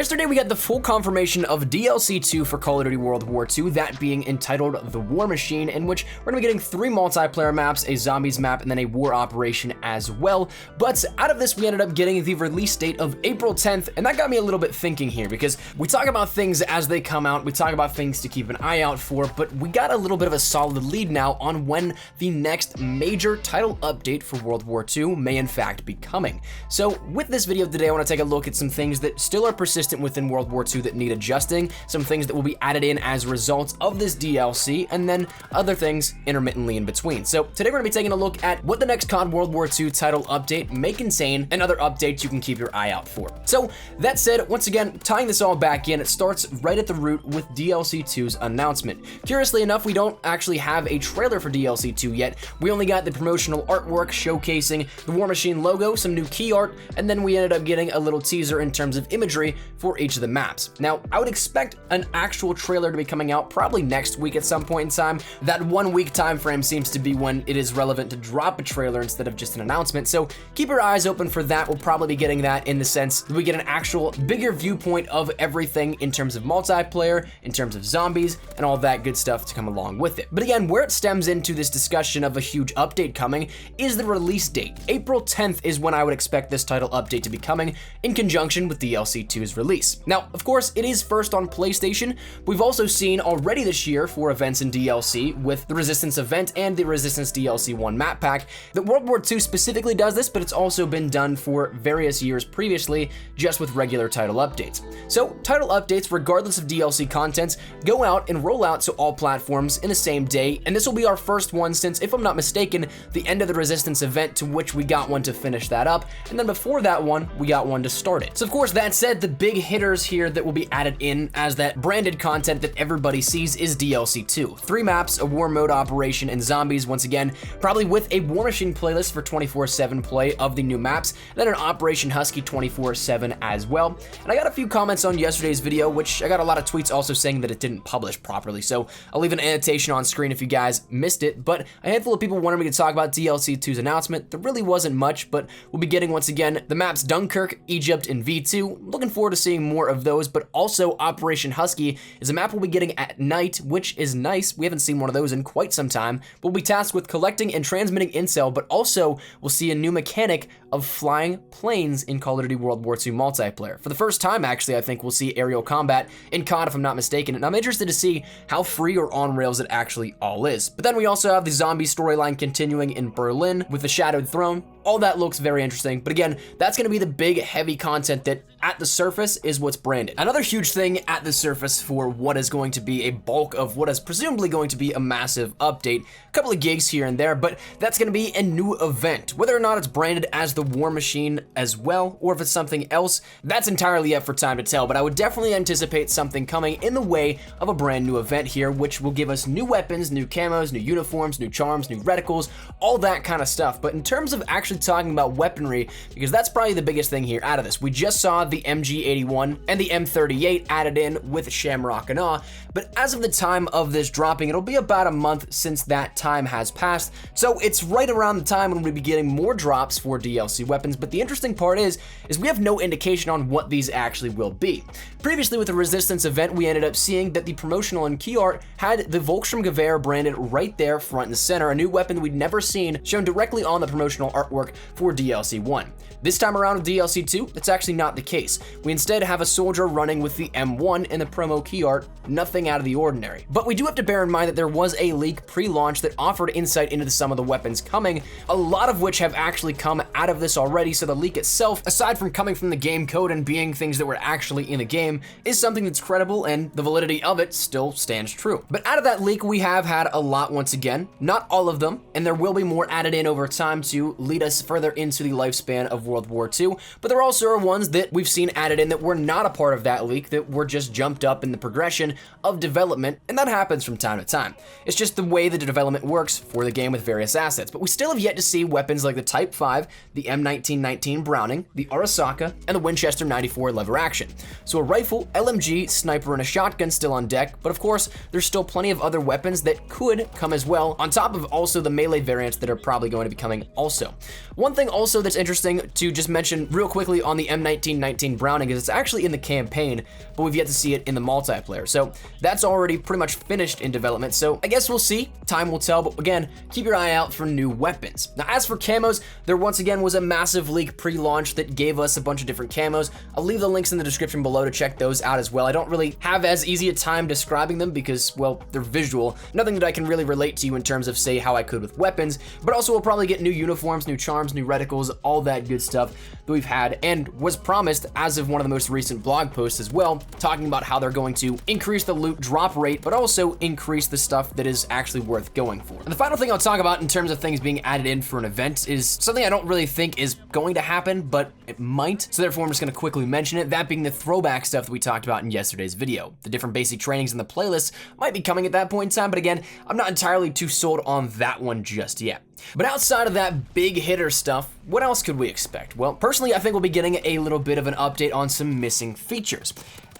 yesterday we got the full confirmation of DLC 2 for Call of Duty World War II, that being entitled The War Machine, in which we're gonna be getting 3 multiplayer maps, a zombies map, and then a war operation as well. But out of this, we ended up getting the release date of April 10th, and that got me a little bit thinking here, because we talk about things as they come out, we talk about things to keep an eye out for, but we got a little bit of a solid lead now on when the next major title update for World War II may in fact be coming. So with this video today, I want to take a look at some things that still are persistent within World War II that need adjusting, some things that will be added in as a result of this DLC, and then other things intermittently in between. So today we're going to be taking a look at what the next COD World War II title update may contain and other updates you can keep your eye out for. So that said, once again, tying this all back in, it starts right at the root with DLC 2's announcement. Curiously enough, we don't actually have a trailer for DLC 2 yet. We only got the promotional artwork showcasing the War Machine logo, some new key art, and then we ended up getting a little teaser in terms of imagery for each of the maps. Now, I would expect an actual trailer to be coming out probably next week at some point in time. That 1 week time frame seems to be when it is relevant to drop a trailer instead of just an announcement, so keep your eyes open for that. We'll probably be getting that in the sense that we get an actual bigger viewpoint of everything in terms of multiplayer, in terms of zombies, and all that good stuff to come along with it. But again, where it stems into this discussion of a huge update coming is the release date. April 10th is when I would expect this title update to be coming in conjunction with DLC 2's release. Now, of course, it is first on PlayStation. We've also seen already this year for events in DLC with the Resistance event and the Resistance DLC 1 map pack that World War II specifically does this, but it's also been done for various years previously just with regular title updates. So title updates, regardless of DLC content, go out and roll out to all platforms in the same day, and this will be our first one since, if I'm not mistaken, the end of the Resistance event, to which we got one to finish that up, and then before that one, we got one to start it. So of course, that said, the big hitters here that will be added in as that branded content that everybody sees is DLC 2. 3 maps, a war mode operation, and zombies, once again, probably with a War Machine playlist for 24/7 play of the new maps, and then an Operation Husky 24/7 as well. And I got a few comments on yesterday's video, which I got a lot of tweets also saying that it didn't publish properly, so I'll leave an annotation on screen if you guys missed it, but a handful of people wanted me to talk about DLC 2's announcement. There really wasn't much, but we'll be getting, once again, the maps Dunkirk, Egypt, and V2. Looking forward to seeing more of those, but also Operation Husky is a map we'll be getting at night, which is nice. We haven't seen one of those in quite some time. We'll be tasked with collecting and transmitting intel, but also we'll see a new mechanic of flying planes in Call of Duty World War II multiplayer. For the first time, actually, I think we'll see aerial combat in COD, if I'm not mistaken, and I'm interested to see how free or on rails it actually all is. But then we also have the zombie storyline continuing in Berlin with the Shadowed Throne. All that looks very interesting, but again, that's going to be the big heavy content that at the surface is what's branded. Another huge thing at the surface for what is going to be a bulk of what is presumably going to be a massive update, a couple of gigs here and there, but that's going to be a new event. Whether or not it's branded as the War Machine as well, or if it's something else, that's entirely up for time to tell, but I would definitely anticipate something coming in the way of a brand new event here, which will give us new weapons, new camos, new uniforms, new charms, new reticles, all that kind of stuff. But in terms of actually talking about weaponry, because that's probably the biggest thing here out of this. We just saw the MG81 and the M38 added in with Shamrock and Awe, but as of the time of this dropping, it'll be about a month since that time has passed, so it's right around the time when we'll be getting more drops for DLC weapons. But the interesting part is we have no indication on what these actually will be. Previously with the Resistance event, we ended up seeing that the promotional and key art had the Volkssturmgewehr branded right there front and center, a new weapon we'd never seen shown directly on the promotional artwork for DLC 1. This time around with DLC 2, that's actually not the case. We instead have a soldier running with the M1 in the promo key art, nothing out of the ordinary. But we do have to bear in mind that there was a leak pre-launch that offered insight into some of the weapons coming, a lot of which have actually come out of this already, so the leak itself, aside from coming from the game code and being things that were actually in the game, is something that's credible, and the validity of it still stands true. But out of that leak, we have had a lot once again, not all of them, and there will be more added in over time to lead us further into the lifespan of World War II, but there also are ones that we've seen added in that were not a part of that leak, that were just jumped up in the progression of development, and that happens from time to time. It's just the way the development works for the game with various assets, but we still have yet to see weapons like the Type 5, the M1919 Browning, the Arasaka, and the Winchester 94 lever action. So a rifle, LMG, sniper, and a shotgun still on deck, but of course, there's still plenty of other weapons that could come as well, on top of also the melee variants that are probably going to be coming also. One thing also that's interesting to just mention real quickly on the M1919 Browning is it's actually in the campaign, but we've yet to see it in the multiplayer. So that's already pretty much finished in development. So I guess we'll see, time will tell, but again, keep your eye out for new weapons. Now, as for camos, there once again was a massive leak pre-launch that gave us a bunch of different camos. I'll leave the links in the description below to check those out as well. I don't really have as easy a time describing them because, well, they're visual. Nothing that I can really relate to you in terms of, say, how I could with weapons, but also we'll probably get new uniforms, new charms, new reticles, all that good stuff that we've had and was promised as of one of the most recent blog posts as well, talking about how they're going to increase the loot drop rate, but also increase the stuff that is actually worth going for. And the final thing I'll talk about in terms of things being added in for an event is something I don't really think is going to happen, but it might. So therefore, I'm just gonna quickly mention it, that being the throwback stuff that we talked about in yesterday's video. The different basic trainings in the playlist might be coming at that point in time, but again, I'm not entirely too sold on that one just yet. But outside of that big hitter stuff, what else could we expect? Well, personally, I think we'll be getting a little bit of an update on some missing features.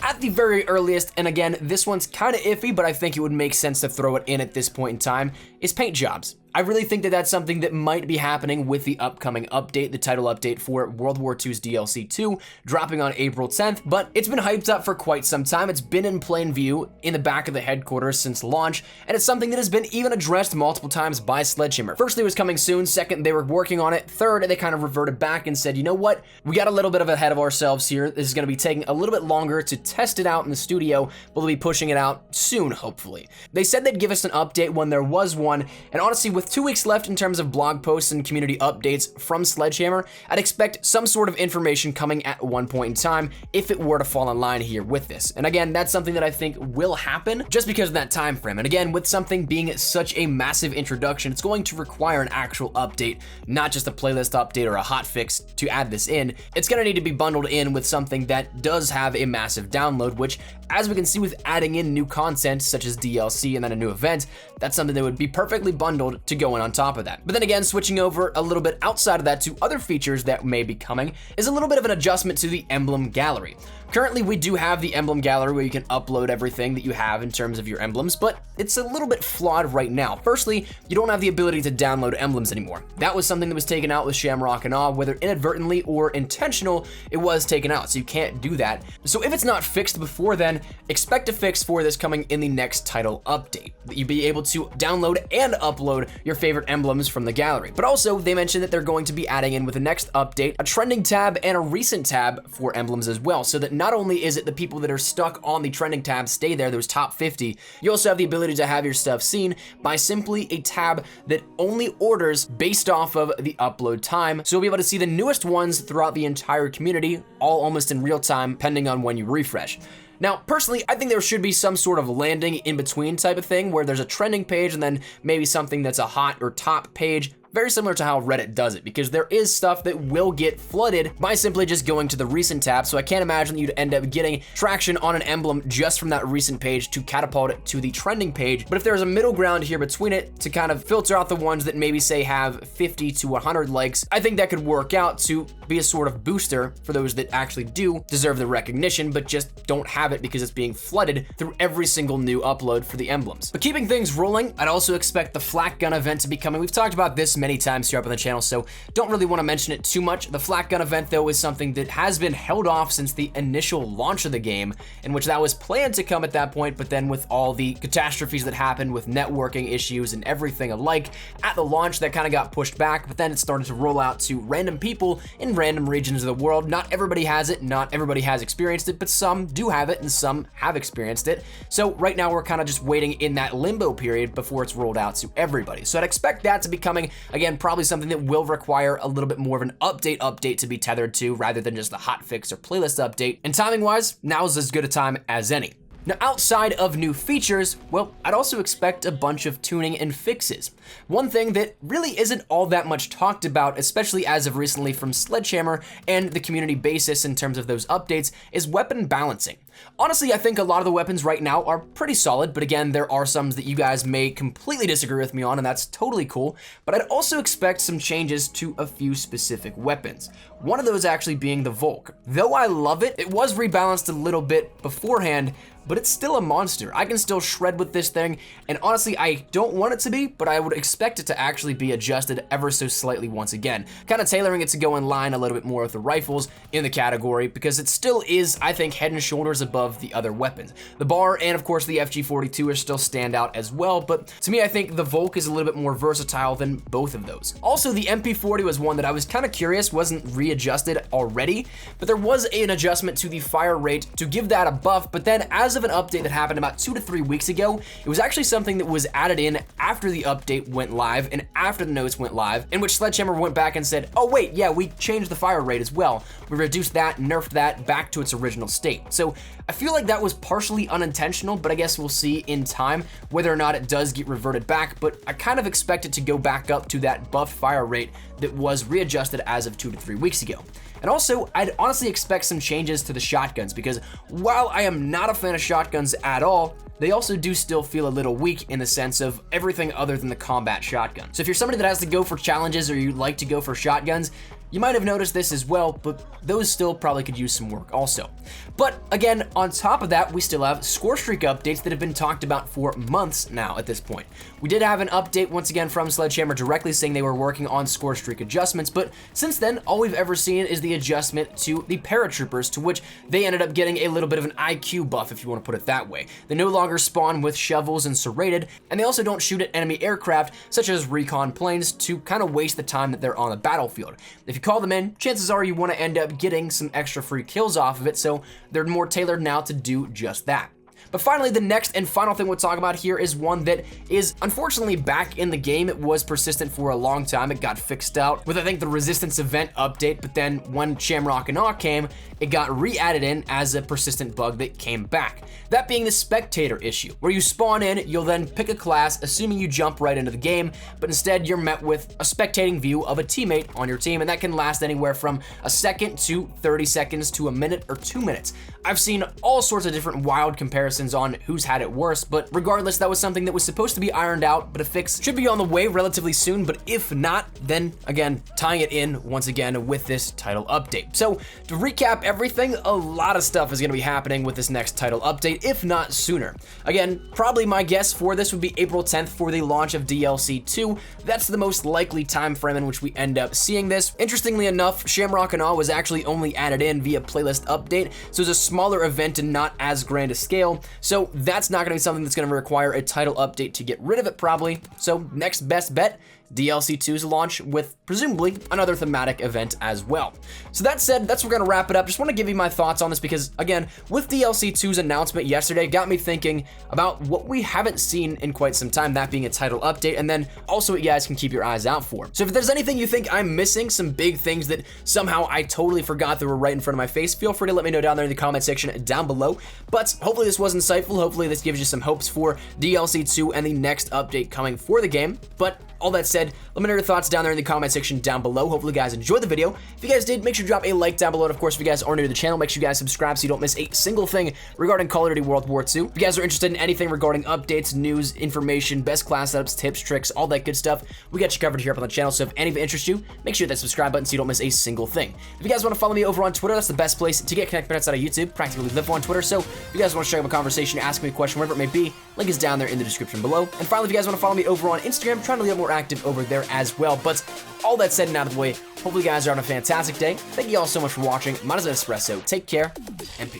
At the very earliest, and again, this one's kind of iffy, but I think it would make sense to throw it in at this point in time, is paint jobs. I really think that that's something that might be happening with the upcoming update, the title update for World War II's DLC 2, dropping on April 10th, but it's been hyped up for quite some time. It's been in plain view in the back of the headquarters since launch, and it's something that has been even addressed multiple times by Sledgehammer. Firstly, it was coming soon. Second, they were working on it. Third, they kind of reverted back and said, you know what? We got a little bit of ahead of ourselves here. This is going to be taking a little bit longer to test it out in the studio, but they'll be pushing it out soon, hopefully. They said they'd give us an update when there was one, and honestly, with 2 weeks left in terms of blog posts and community updates from Sledgehammer, I'd expect some sort of information coming at one point in time if it were to fall in line here with this. And again, that's something that I think will happen just because of that time frame. And again, with something being such a massive introduction, it's going to require an actual update, not just a playlist update or a hotfix to add this in. It's going to need to be bundled in with something that does have a massive download, which, as we can see with adding in new content such as DLC and then a new event, that's something that would be perfectly bundled to go in on top of that. But then again, switching over a little bit outside of that to other features that may be coming is a little bit of an adjustment to the emblem gallery. Currently, we do have the emblem gallery where you can upload everything that you have in terms of your emblems, but it's a little bit flawed right now. Firstly, you don't have the ability to download emblems anymore. That was something that was taken out with Shamrock and Awe, whether inadvertently or intentional, it was taken out, so you can't do that. So if it's not fixed before then, expect a fix for this coming in the next title update, that you'd be able to download and upload your favorite emblems from the gallery. But also, they mentioned that they're going to be adding in with the next update, a trending tab and a recent tab for emblems as well, so that not only is it the people that are stuck on the trending tab stay there, those top 50, you also have the ability to have your stuff seen by simply a tab that only orders based off of the upload time. So you'll be able to see the newest ones throughout the entire community, all almost in real time, depending on when you refresh. Now, personally, I think there should be some sort of landing in between type of thing where there's a trending page and then maybe something that's a hot or top page, very similar to how Reddit does it, because there is stuff that will get flooded by simply just going to the recent tab. So I can't imagine that you'd end up getting traction on an emblem just from that recent page to catapult it to the trending page. But if there's a middle ground here between it to kind of filter out the ones that maybe say have 50 to 100 likes, I think that could work out to be a sort of booster for those that actually do deserve the recognition, but just don't have it because it's being flooded through every single new upload for the emblems. But keeping things rolling, I'd also expect the flak gun event to be coming. We've talked about this many times here up on the channel, so don't really want to mention it too much. The flak gun event, though, is something that has been held off since the initial launch of the game, in which that was planned to come at that point, but then with all the catastrophes that happened with networking issues and everything alike at the launch, that kind of got pushed back, but then it started to roll out to random people in random regions of the world. Not everybody has it, not everybody has experienced it, but some do have it and some have experienced it. So right now we're kind of just waiting in that limbo period before it's rolled out to everybody. So I'd expect that to be coming, again, probably something that will require a little bit more of an update to be tethered to rather than just a hotfix or playlist update. And timing wise, now's as good a time as any. Now, outside of new features, well, I'd also expect a bunch of tuning and fixes. One thing that really isn't all that much talked about, especially as of recently from Sledgehammer and the community basis in terms of those updates, is weapon balancing. Honestly, I think a lot of the weapons right now are pretty solid, but again, there are some that you guys may completely disagree with me on, and that's totally cool. But I'd also expect some changes to a few specific weapons. One of those actually being the Volk. Though I love it, it was rebalanced a little bit beforehand, but it's still a monster. I can still shred with this thing, and honestly, I don't want it to be, but I would expect it to actually be adjusted ever so slightly once again, kind of tailoring it to go in line a little bit more with the rifles in the category, because it still is, I think, head and shoulders above the other weapons. The bar and of course the FG42 are still stand out as well, but to me, I think the Volk is a little bit more versatile than both of those. Also, the MP40 was one that I was kind of curious wasn't readjusted already, but there was an adjustment to the fire rate to give that a buff, but then as of an update that happened about 2 to 3 weeks ago, it was actually something that was added in after the update went live and after the notes went live, in which Sledgehammer went back and said, oh wait, yeah, we changed the fire rate as well. We reduced that, nerfed that back to its original state. So I feel like that was partially unintentional, but I guess we'll see in time whether or not it does get reverted back, but I kind of expect it to go back up to that buffed fire rate that was readjusted as of 2 to 3 weeks ago. And also, I'd honestly expect some changes to the shotguns, because while I am not a fan of shotguns at all, they also do still feel a little weak in the sense of everything other than the combat shotgun. So if you're somebody that has to go for challenges or you like to go for shotguns, you might have noticed this as well, but those still probably could use some work also. But again, on top of that, we still have score streak updates that have been talked about for months now at this point. We did have an update once again from Sledgehammer directly saying they were working on score streak adjustments, but since then, all we've ever seen is the adjustment to the paratroopers, to which they ended up getting a little bit of an IQ buff, if you want to put it that way. They no longer spawn with shovels and serrated, and they also don't shoot at enemy aircraft, such as recon planes, to kind of waste the time that they're on the battlefield. If you call them in, chances are you want to end up getting some extra free kills off of it, so they're more tailored now to do just that. But finally, the next and final thing we'll talk about here is one that is unfortunately back in the game. It was persistent for a long time. It got fixed out with, I think, the Resistance event update, but then when Shamrock and Awe came, it got re-added in as a persistent bug that came back. That being the spectator issue, where you spawn in, you'll then pick a class, assuming you jump right into the game, but instead you're met with a spectating view of a teammate on your team, and that can last anywhere from a second to 30 seconds to a minute or 2 minutes. I've seen all sorts of different wild comparisons on who's had it worse, but regardless, that was something that was supposed to be ironed out, but a fix should be on the way relatively soon, but if not, then again, tying it in once again with this title update. So to recap everything, a lot of stuff is going to be happening with this next title update, if not sooner. Again, probably my guess for this would be April 10th for the launch of DLC 2. That's the most likely time frame in which we end up seeing this. Interestingly enough, Shamrock and Awe was actually only added in via playlist update, so it's a smaller event and not as grand a scale, so that's not going to be something that's going to require a title update to get rid of it probably. So next best bet, DLC 2's launch with presumably another thematic event as well. So that said, that's where we're going to wrap it up. Just want to give you my thoughts on this because, again, with DLC 2's announcement yesterday, got me thinking about what we haven't seen in quite some time, that being a title update, and then also what you guys can keep your eyes out for. So if there's anything you think I'm missing, some big things that somehow I totally forgot that were right in front of my face, feel free to let me know down there in the comment section down below. But hopefully this was insightful. Hopefully this gives you some hopes for DLC 2 and the next update coming for the game. But all that said, let me know your thoughts down there in the comment section down below. Hopefully you guys enjoyed the video. If you guys did, make sure to drop a like down below. And of course, if you guys are new to the channel, make sure you guys subscribe so you don't miss a single thing regarding Call of Duty World War II. If you guys are interested in anything regarding updates, news, information, best class setups, tips, tricks, all that good stuff, we got you covered here up on the channel. So if any of it interests you, make sure that subscribe button so you don't miss a single thing. If you guys want to follow me over on Twitter, that's the best place to get connected outside of YouTube. Practically live on Twitter. So if you guys want to strike up a conversation, ask me a question, whatever it may be, link is down there in the description below. And finally, if you guys want to follow me over on Instagram, I'm trying to get more active over there as well. But all that said and out of the way, hopefully you guys are having a fantastic day. Thank you all so much for watching. Mine is Espresso. Take care and peace.